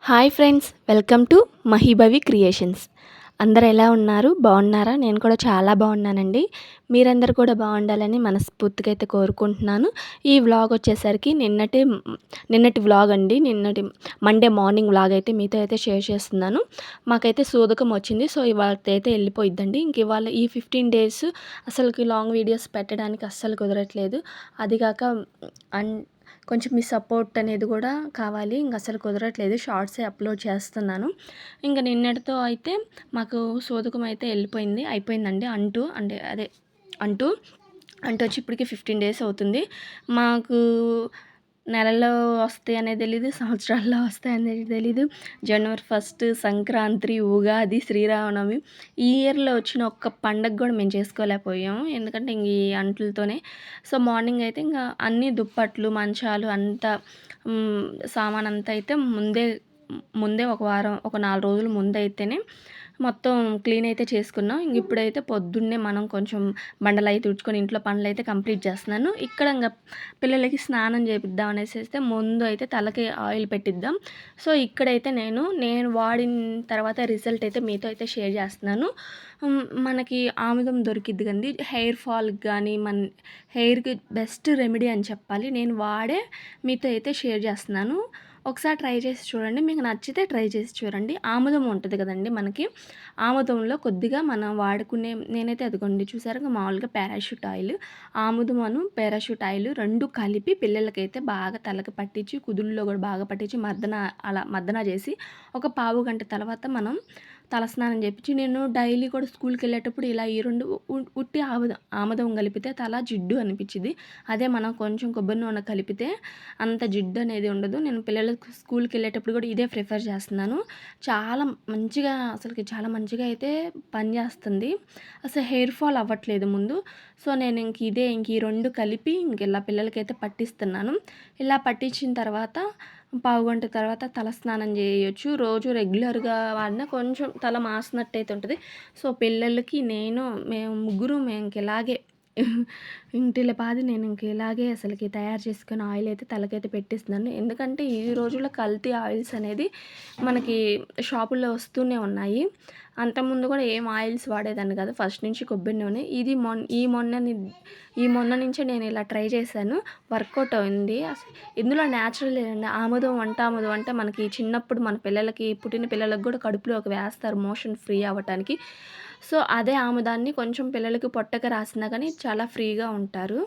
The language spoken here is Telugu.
Hi friends, welcome to Mahibhavi creations. అందరు ఎలా ఉన్నారు? బాగున్నారా? నేను కూడా చాలా బాగున్నానండి. మీరందరూ కూడా బాగుండాలని మనస్ఫూర్తిగా అయితే కోరుకుంటున్నాను. ఈ వ్లాగ్ వచ్చేసరికి నిన్నటి వ్లాగ్ అండి. నిన్నటి మండే మార్నింగ్ వ్లాగ్ అయితే మీతో అయితే షేర్ చేస్తున్నాను. మాకైతే సూదకం వచ్చింది. సో ఇవాళైతే వెళ్ళిపోయిద్దండి. ఇంక ఇవాళ ఈ 15 డేస్ అసలుకి లాంగ్ వీడియోస్ పెట్టడానికి అస్సలు కుదరట్లేదు. అదిగాక కొంచెం మీ సపోర్ట్ అనేది కూడా కావాలి. ఇంక అసలు కుదరట్లేదు. షార్ట్సే అప్లోడ్ చేస్తున్నాను. ఇంక నిన్నటితో అయితే మాకు సోదకం అయితే అయిపోయిందండి. అంటూ వచ్చి ఇప్పటికి 15 డేస్ అవుతుంది. మాకు నెలలో వస్తాయి అనేది తెలీదు, సంవత్సరాల్లో వస్తాయి అనేది తెలీదు. జనవరి 1 సంక్రాంతి, ఉగాది, శ్రీరామనవమి ఈ ఇయర్లో వచ్చిన ఒక్క పండగ కూడా మేము చేసుకోలేకపోయాము. ఎందుకంటే ఇంక ఈ అంట్లతోనే. సో మార్నింగ్ అయితే ఇంకా అన్ని దుప్పట్లు, మంచాలు అంతా సామాన్ అంతా అయితే ముందే ఒక 4 రోజుల ముందైతేనే మొత్తం క్లీన్ అయితే చేసుకున్నాం. ఇంక ఇప్పుడైతే పొద్దున్నే మనం కొంచెం బండలయి తుడుచుకొని ఇంట్లో పనులైతే కంప్లీట్ చేస్తున్నాను. ఇక్కడ ఇంక పిల్లలకి స్నానం చేపిద్దాం అనేసి ముందు అయితే తలకి ఆయిల్ పెట్టిద్దాం. సో ఇక్కడైతే నేను వాడిన తర్వాత రిజల్ట్ అయితే మీతో అయితే షేర్ చేస్తున్నాను. మనకి ఆముదం దొరికిద్ది కండి. హెయిర్ ఫాల్కి కానీ హెయిర్కి బెస్ట్ రెమెడీ అని చెప్పాలి. నేను వాడే మీతో అయితే షేర్ చేస్తున్నాను. ఒకసారి ట్రై చేసి చూడండి. మీకు నచ్చితే ట్రై చేసి చూడండి. ఆముదం ఉంటుంది కదండి మనకి. ఆముదంలో కొద్దిగా మనం వాడుకునే నేనైతే అదిగోండి చూసారుగా మామూలుగా పారాషూట్ ఆయిల్, ఆముదమును పారాషూట్ ఆయిల్ 2 కలిపి పిల్లలకైతే బాగా తలకి పట్టించి, కుదుల్లో కూడా బాగా పట్టించి మర్దన చేసి ఒక పావు గంట తర్వాత మనం తలస్నానం చేపించి, నేను డైలీ కూడా స్కూల్కి వెళ్ళేటప్పుడు ఇలా ఈ 2 ఉట్టి ఆముదం కలిపితే తల జిడ్డు అనిపించింది. అదే మనం కొంచెం కొబ్బరి నూనె కలిపితే అంత జిడ్డు అనేది ఉండదు. నేను పిల్లలకు స్కూల్కి వెళ్ళేటప్పుడు కూడా ఇదే ప్రిఫర్ చేస్తున్నాను. చాలా మంచిగా అయితే పనిచేస్తుంది. అసలు హెయిర్ ఫాల్ అవ్వట్లేదు ముందు. సో నేను ఇంక ఈ 2 కలిపి ఇలా పిల్లలకైతే పట్టిస్తున్నాను. ఇలా పట్టించిన తర్వాత పావుగంట తర్వాత తలస్నానం చేయొచ్చు. రోజు రెగ్యులర్గా వాడినా కొంచెం తల మాసినట్టయితే ఉంటుంది. సో పిల్లలకి మేము ముగ్గురు ఇంక ఇలాగే ఇంటిల్లిపాది నేను ఇంక ఇలాగే అసలుకి తయారు చేసుకుని ఆయిల్ అయితే తలకైతే పెట్టిస్తున్నాను. ఎందుకంటే ఈ రోజుల్లో కల్తీ ఆయిల్స్ అనేది మనకి షాపుల్లో వస్తూనే ఉన్నాయి. అంతకుముందు కూడా ఏం ఆయిల్స్ వాడేదాన్ని కాదు. ఫస్ట్ నుంచి కొబ్బరి నూనె. ఇది ఈ మొన్న నుంచే నేను ఇలా ట్రై చేశాను. వర్కౌట్ అయింది. ఇందులో న్యాచురల్ ఆముదం అంటే మనకి చిన్నప్పుడు మన పిల్లలకి, పుట్టిన పిల్లలకు కూడా కడుపులోకి వేస్తారు మోషన్ ఫ్రీ అవ్వటానికి. సో అదే ఆముదాన్ని కొంచెం పిల్లలకి పొట్టక రాసినా కానీ చాలా ఫ్రీగా ఉంటారు.